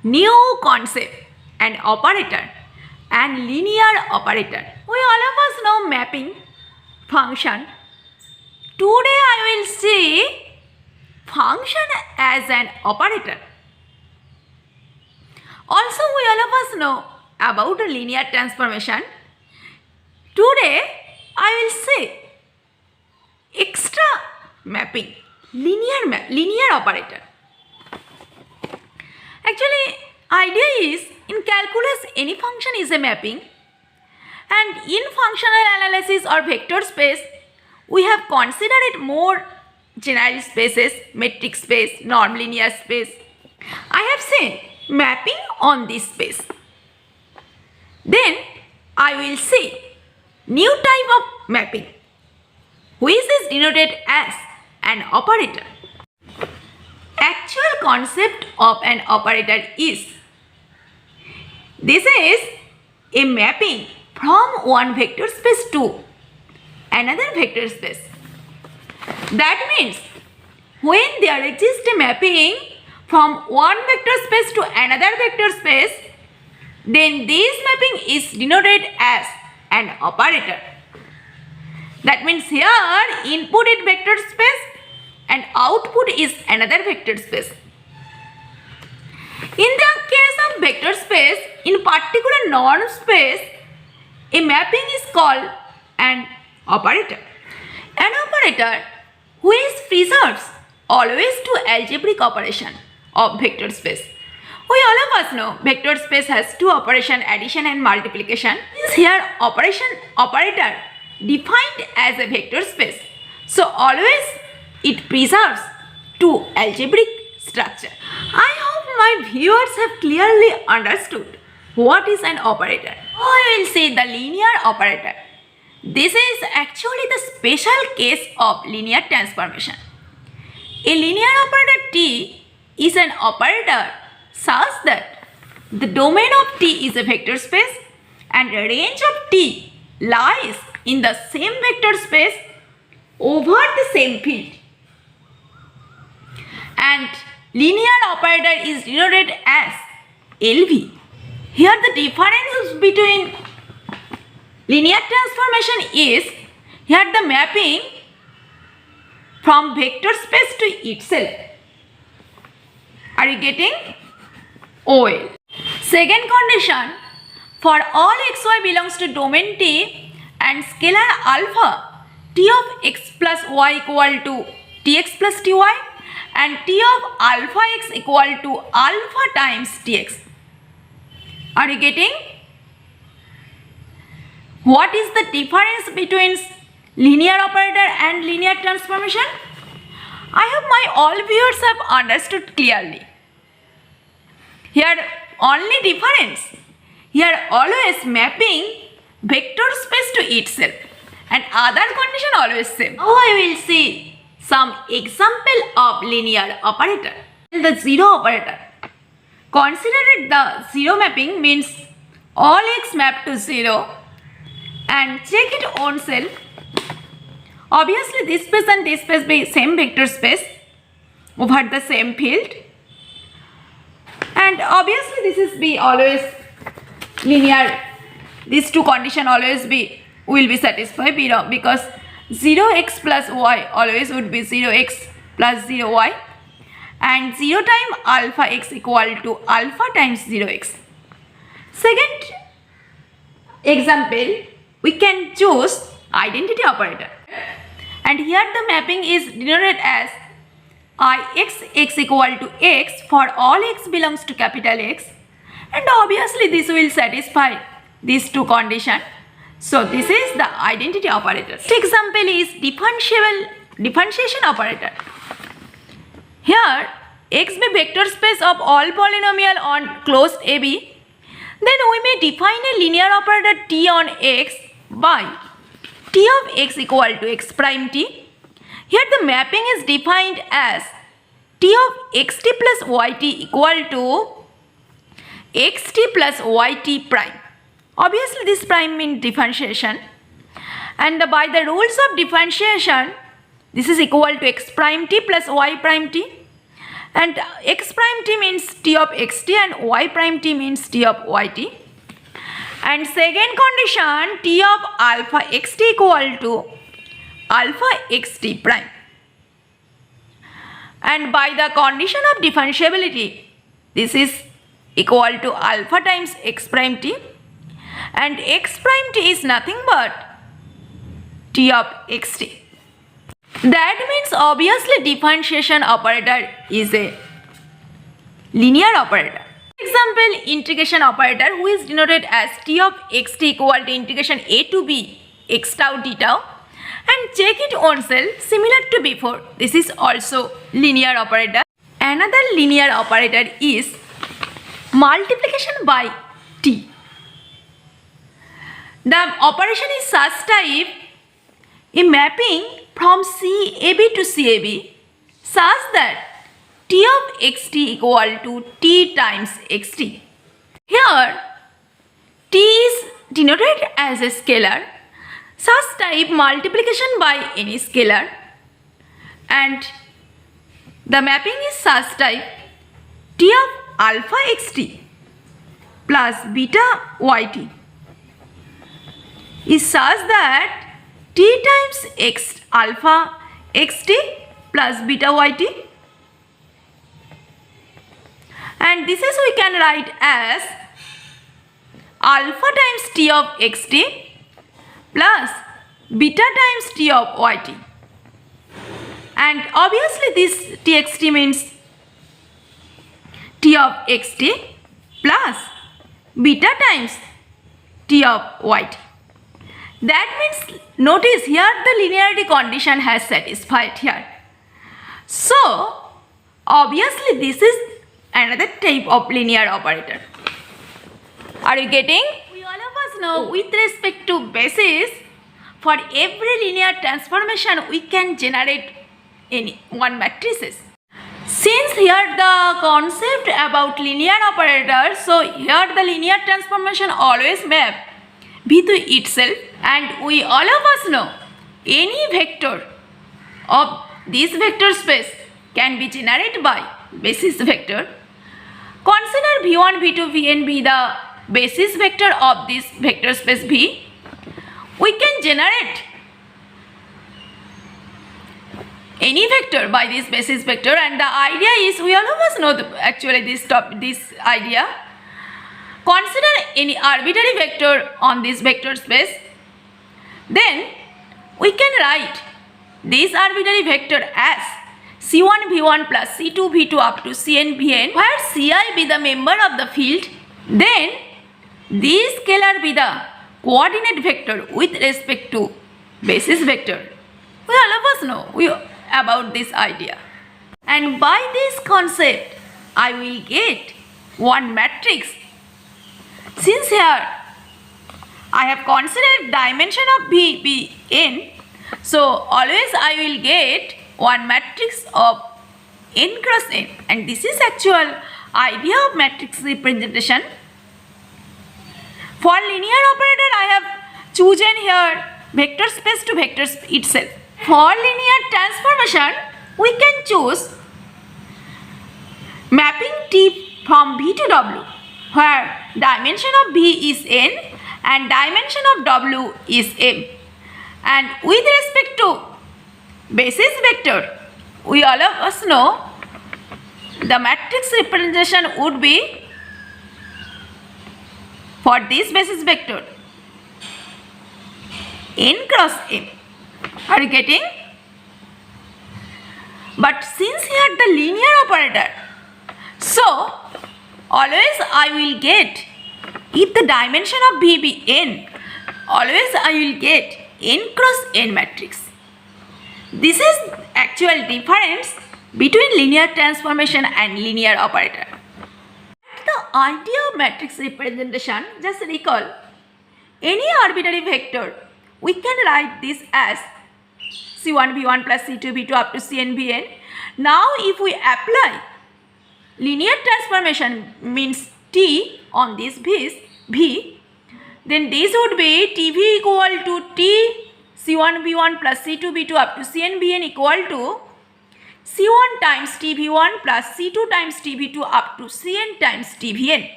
new concept and operator and linear operator. We all of us know mapping function. Today I will see function as an operator. Also we all of us know about linear transformation. Today I will see extra mapping, linear operator. Actually, idea is in calculus any function is a mapping, and in functional analysis or vector space we have considered more general spaces, metric space, nonlinear space. I have seen mapping on this space. Then I will see new type of mapping which is denoted as an operator. Actual concept of an operator is, this is a mapping from one vector space to another vector space. That means when there exists a mapping from one vector space to another vector space, then this mapping is denoted as an operator. That means here input is vector space and output is another vector space. In the case of vector space, in particular norm space, a mapping is called an operator. An operator which preserves always to algebraic operation of vector space. We all of us know vector space has two operations, addition and multiplication. Here operator defined as a vector space. So always it preserves to algebraic structure. I hope my viewers have clearly understood what is an operator. I will say the linear operator. This is actually the special case of linear transformation. A linear operator T is an operator such that the domain of T is a vector space and the range of T lies in the same vector space over the same field. And linear operator is denoted as LV. Here the difference between linear transformation is, here the mapping from vector space to itself. Are you getting? OL. Second condition, for all xy belongs to domain T and scalar alpha, T of x plus y equal to Tx plus Ty and T of alpha x equal to alpha times Tx. Are you getting? What is the difference between linear operator and linear transformation? I hope my all viewers have understood clearly. Here only difference, here always mapping vector space to itself and other condition always same. Now I will see some example of linear operator. The zero operator. Consider the zero mapping means all x map to 0 and check it own self. Obviously this space and this space be same vector space over the same field, and obviously this is be always linear. These two condition always will be satisfied because 0x plus y always would be 0x plus 0y and 0 times alpha x equal to alpha times 0x. Second example, we can choose identity operator, and here the mapping is denoted as x equal to x for all x belongs to capital X, and obviously this will satisfy these two conditions. So this is the identity operator. Next example is differentiation operator. Here x be vector space of all polynomial on closed AB. Then we may define a linear operator T on x by T of x equal to x prime t. Here the mapping is defined as T of xt plus yt equal to xt plus yt prime. Obviously this prime means differentiation, and by the rules of differentiation this is equal to x prime t plus y prime t, and x prime t means t of xt and y prime t means t of yt. And second condition, t of alpha xt equal to alpha xt prime. And by the condition of differentiability, this is equal to alpha times x prime t, and x prime t is nothing but t of xt. That means obviously differentiation operator is a linear operator. Example, integration operator who is denoted as t of xt equal to integration a to b x tau d tau, and check it oneself similar to before. This is also linear operator. Another linear operator is multiplication by t. The operation is such type a mapping from CAB to CAB such that t of xt equal to t times xt. Here t is denoted as a scalar, such type multiplication by any scalar, and the mapping is such type t of alpha xt plus beta yt is such that t times x alpha xt plus beta yt, and this is we can write as alpha times t of xt plus beta times t of yt, and obviously this txt means t of xt plus beta times t of yt. That means notice here the linearity condition has satisfied here. So obviously this is another type of linear operator. Are you getting? We all of us know with respect to basis, for every linear transformation we can generate any one matrices. Since here the concept about linear operator, so here the linear transformation always map V to itself, and we all of us know any vector of this vector space can be generated by basis vector. Consider v1, v2, vn be the basis vector of this vector space V. We can generate any vector by this basis vector, and the idea is we all of us know actually this idea. Consider any arbitrary vector on this vector space, then we can write this arbitrary vector as c1 v1 plus c2 v2 up to cn vn, where ci be the member of the field, then this scalar be the coordinate vector with respect to basis vector. We all of us know about this idea, and by this concept I will get one matrix. Since here I have considered dimension of V be n, so always I will get one matrix of n cross n, and this is actual idea of matrix representation. For linear operator I have chosen here vector space to vector itself. For linear transformation we can choose mapping T from V to W, where dimension of V is n and dimension of W is m, and with respect to basis vector we all of us know the matrix representation would be for this basis vector n cross m. Are you getting? But since here the linear operator, so always I will get, if the dimension of V be n, always I will get n cross n matrix. This is actual difference between linear transformation and linear operator. The idea of matrix representation, just recall, any arbitrary vector we can write this as c1 v1 plus c2 v2 up to cn vn. Now if we apply linear transformation means t on this v, then this would be tv equal to t c1 v1 plus c2 v2 up to cn vn equal to C1 times TV1 plus C2 times TV2 up to Cn times TVn.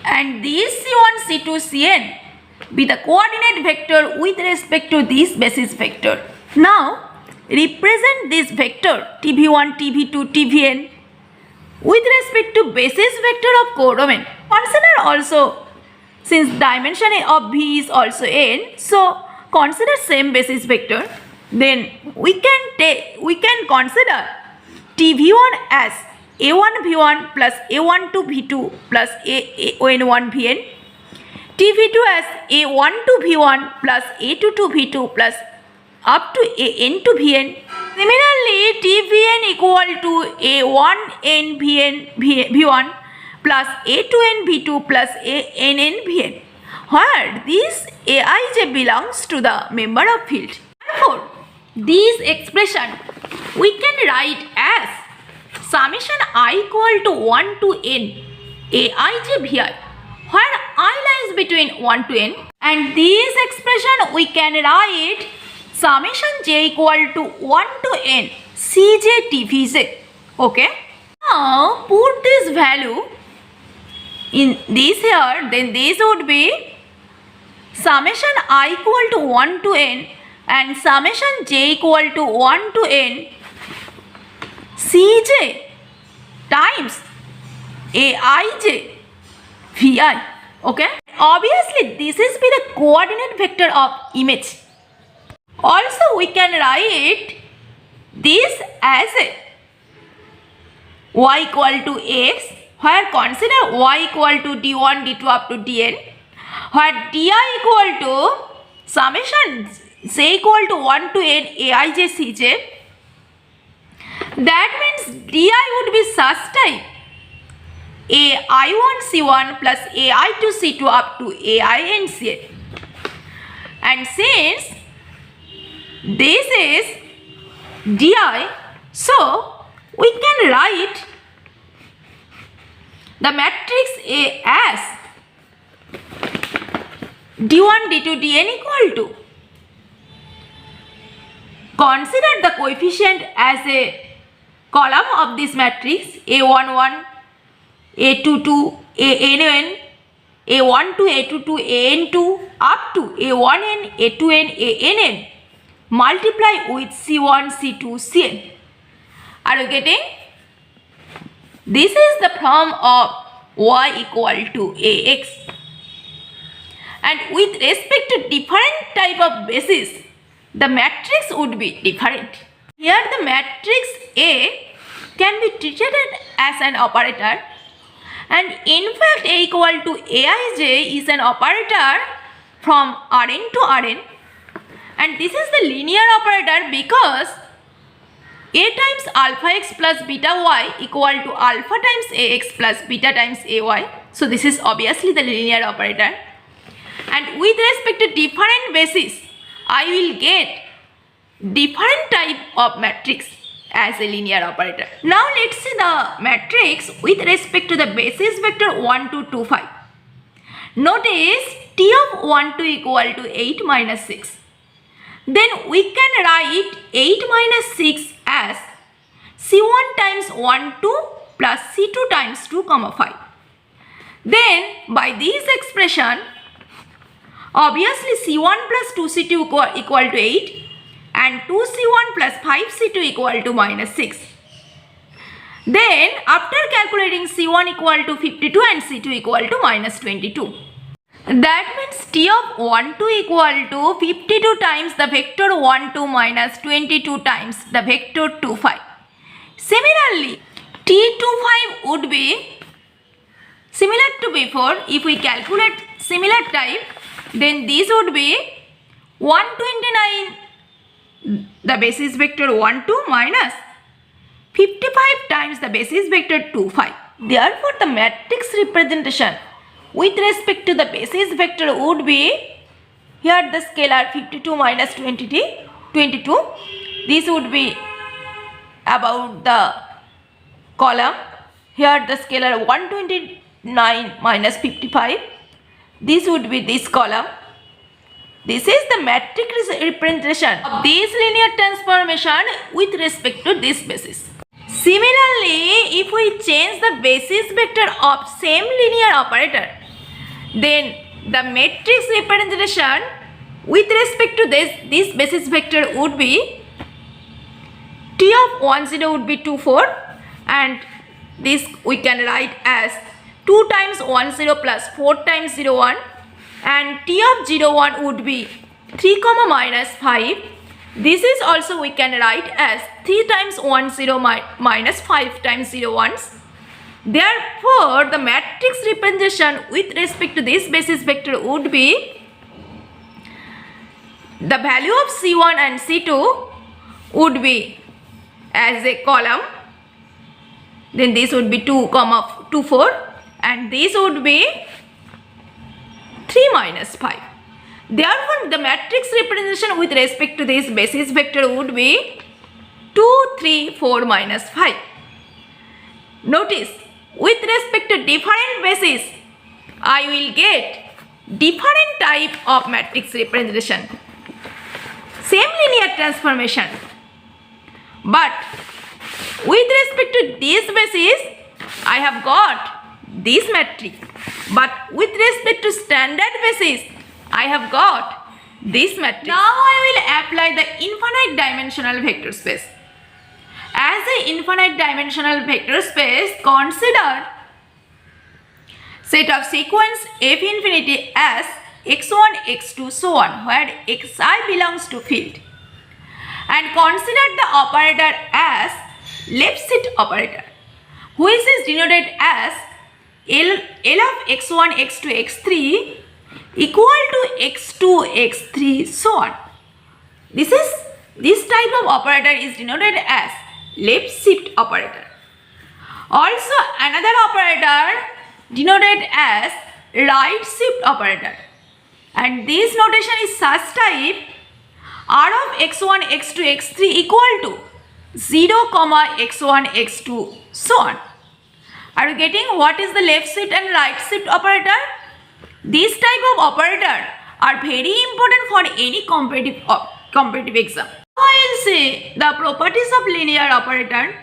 And these C1, C2, Cn be the coordinate vector with respect to this basis vector. Now, represent this vector TV1, TV2, Tvn with respect to basis vector of codomain. Consider also, since dimension of V is also n, so consider same basis vector. Then we can consider TV1 as A1 V1 plus A1 2 V2 plus AN1 Vn, TV2 as A1 2 V1 plus A2 2 V2 plus up to AN2 Vn. Similarly, TVn equal to A1n V1 plus A2n V2 plus ANn Vn, where this Aij belongs to the member of field. Therefore, this expression we can write as summation I equal to 1 to n Aij Vi, where I lies between 1 to n, and this expression we can write summation j equal to 1 to n Cj Tvj. Okay. Now put this value in this here, then this would be summation I equal to 1 to n and summation j equal to 1 to n Cj times Aij Vi. Okay. Obviously this is be the coordinate vector of image. Also we can write this as a y equal to x, where consider y equal to d1 d2 up to dn, where di equal to summation j equal to 1 to n Aij Cj. That means di would be such type ai1 c1 plus ai2 c2 up to ain cn. And since this is di, so we can write the matrix A as d1 d2 dn equal to, consider the coefficient as a column of this matrix A11, A22, AN1, A12, A22, AN2 up to A1n, A2n, ANn multiply with C1, C2, Cn. Are you getting? This is the form of y equal to ax. And with respect to different type of basis, the matrix would be different. Here the matrix A can be treated as an operator, and in fact A equal to Aij is an operator from Rn to Rn, and this is the linear operator because A times alpha x plus beta y equal to alpha times Ax plus beta times Ay. So this is obviously the linear operator, and with respect to different basis I will get different type of matrix as a linear operator. Now let's see the matrix with respect to the basis vector 1, 2, 2, 5. Notice T of 1, 2 equal to 8 minus 6. Then we can write 8 minus 6 as C1 times 1, 2 plus C2 times 2, 5. Then by this expression, obviously C1 plus 2C2 equal to 8 and 2C1 plus 5C2 equal to minus 6. Then after calculating C1 equal to 52 and C2 equal to minus 22. That means T of 1, 2 equal to 52 times the vector 1, 2 minus 22 times the vector 2, 5. Similarly, T 2, 5 would be similar to before. If we calculate similar type, then this would be 129 the basis vector 1, 2 minus 55 times the basis vector 2, 5. Therefore, the matrix representation with respect to the basis vector would be, here the scalar 52 minus 22. This would be about the column. Here the scalar 129 minus 55. This would be this column. This is the matrix representation of this linear transformation with respect to this basis. Similarly, if we change the basis vector of same linear operator, then the matrix representation with respect to this basis vector would be T of 1 0 would be 2 4, and this we can write as 2 times 1 0 plus 4 times 0 1, and T of 0 1 would be 3 comma minus 5. This is also we can write as 3 times 1 0 minus 5 times 0 1s. Therefore, the matrix representation with respect to this basis vector would be the value of C1 and C2 would be as a column. Then this would be 2 comma 2 4, and this would be 3 minus 5. Therefore, the matrix representation with respect to this basis vector would be 2 3 4 minus 5. Notice, with respect to different bases, I will get different type of matrix representation. Same linear transformation, but with respect to this basis, I have got this matrix, but with respect to standard basis, I have got this matrix. Now I will apply the infinite dimensional vector space. As an infinite dimensional vector space, consider set of sequence f infinity as x1, x2, so on, where xi belongs to field, and consider the operator as left shift operator, which is denoted as L of x1, x2, x3 equal to x2, x3, so on. This type of operator is denoted as left shift operator. Also, another operator denoted as right shift operator, and this notation is such type R of x1, x2, x3 equal to 0, x1, x2, so on. Are you getting what is the left shift and right shift operator? These type of operator are very important for any competitive exam. I will say the properties of linear operator.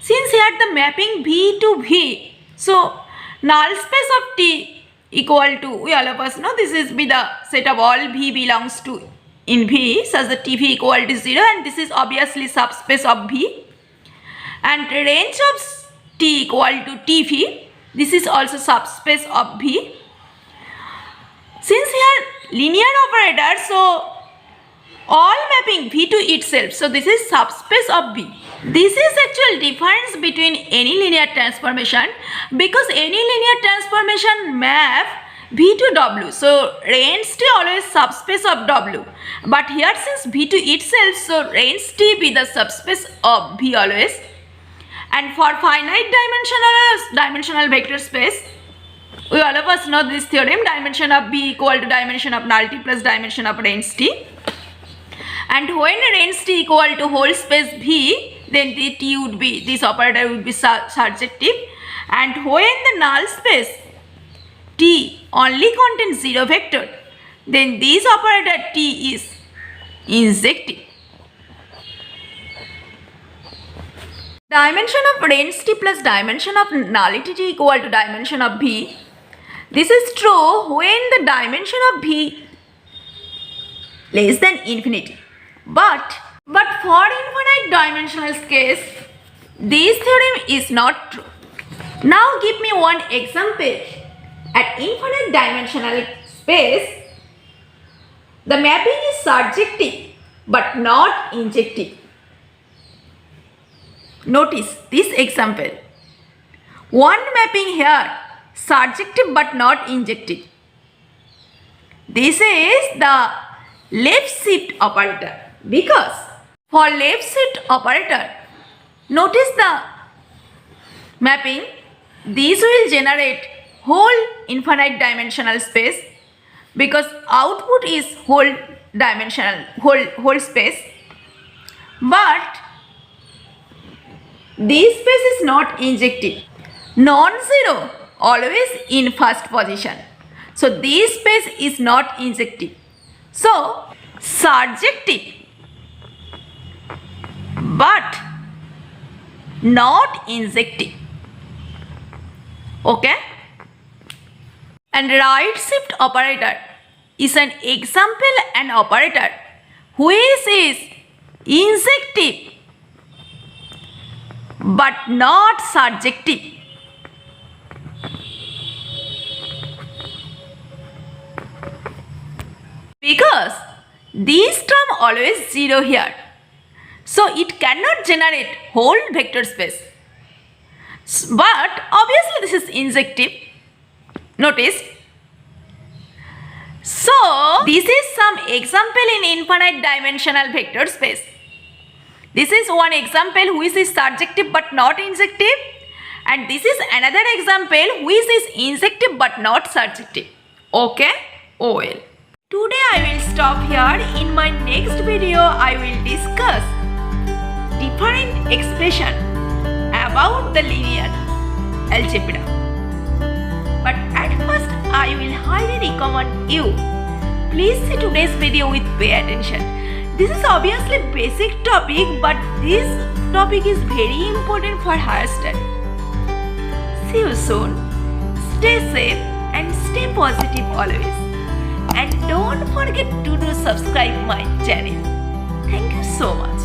Since here the mapping V to V, so null space of T equal to, we all of us know this is be the set of all V belongs to in V, such that TV equal to 0, and this is obviously subspace of V, and range of T equal to TV, this is also subspace of V. Since here linear operator, so all mapping V to itself, so this is subspace of V. This is actual difference between any linear transformation, because any linear transformation map V to W, so range T always subspace of W, but here since V to itself, so range T be the subspace of V always. And for finite dimensional vector space, we all of us know this theorem, dimension of V equal to dimension of nullity plus dimension of range T. And when range T equal to whole space V, then the T would be, this operator would be surjective, and when the null space T only contains 0 vector, then this operator T is injective. Dimension of range T plus dimension of nullity T equal to dimension of V. This is true when the dimension of V less than infinity. But for infinite dimensional case, this theorem is not true. Now give me one example. At infinite dimensional space, the mapping is surjective but not injective. Notice this example. One mapping here, surjective but not injective. This is the left shift operator, because for left shift operator, notice the mapping, this will generate whole infinite dimensional space, because output is whole dimensional, whole space, but this space is not injective. Non-zero always in first position, so this space is not injective. So, surjective but not injective. Okay? And right shift operator is an example an operator which is injective but not surjective. Because this term always 0 here, so it cannot generate whole vector space. But obviously this is injective. Notice. So this is some example in infinite dimensional vector space. This is one example which is surjective but not injective, and this is another example which is injective but not surjective. Okay? Well. Today I will stop here. In my next video I will discuss different expression about the linear algebra. But at first I will highly recommend you, please see today's video with pay attention. This is obviously basic topic, but this topic is very important for higher study. See you soon. Stay safe and stay positive always. And don't forget to subscribe my channel. Thank you so much.